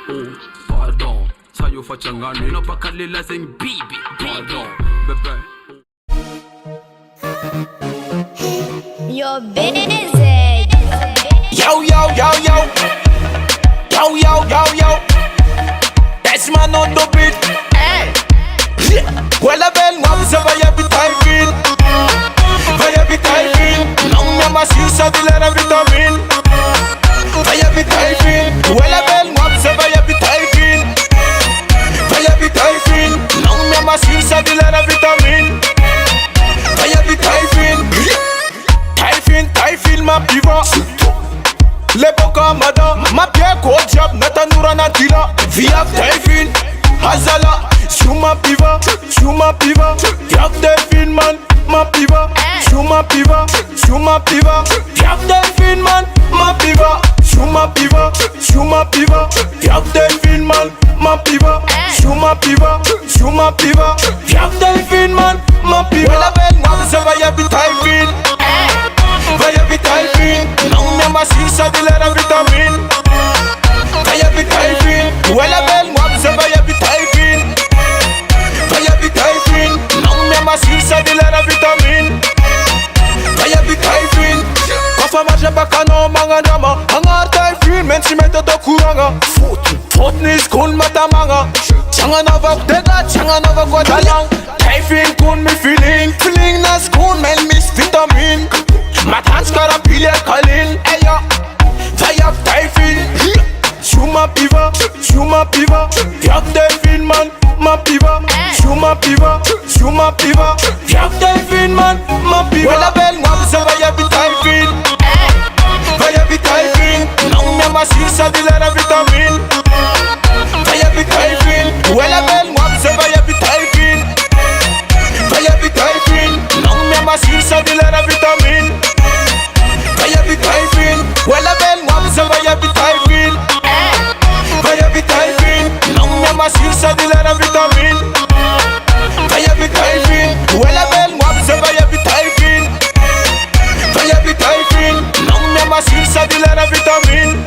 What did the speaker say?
Oh, pardon, sa'yo facciangano napakalilasing bibi. Pardon, bebe. You're busy. Yo, yo, yo, yo. Yo, yo, yo, yo. That's man on the beat. Hey. Well, I been one so I be typing. I be typing. Long me my shoes are the letter vitamin. I be typing. Well, I been one so I be typing. I be typing. Long me my shoes are the letter vitamin. I be typing. Typing ma piva. Le boka mada. Ma pierre cold job. Natanura natila. Via typing. Hazala. Shuma piva. Yap delphine man. Ma piva. Shuma piva. Yap delphine man. Ma piva. Shuma piva. Yap delphine man. Ma piva. Shuma piva. Yap delphine man. Ma piva. Well, I been one so I be typing. I be typing. Long me my shoes are the letter vitamin. I be typing. Well, I been one so I be typing. I be typing. Long me my shoes are the letter vitamin. I be typing. Kofa marcha bakano mga drama. Hangar typing. Mensi metodo kuranga. Foot ni school matamanga. Changa na vakdega. Changa na vakwadayang. Typing kun me feeling. Feeling na school men miss vitamin. Matans kara pile kalin. Eyo. Fire typing. Shuma piva. Yak delphine man. Ma piva. Shuma piva. Yak delphine man. Ma piva. Well, I been one so I be typing. I be typing. Long me my shoes are the letter vitamin. I be typing. Well, I been one so I be typing. I be typing. Long me my shoes are the letter vitamin. I be typing. Well, I been one so I be typing. I be typing. Long me my shoes are the letter vitamin. I be typing. Well, I been one so I be typing. I be typing. Long me my shoes are the letter vitamin.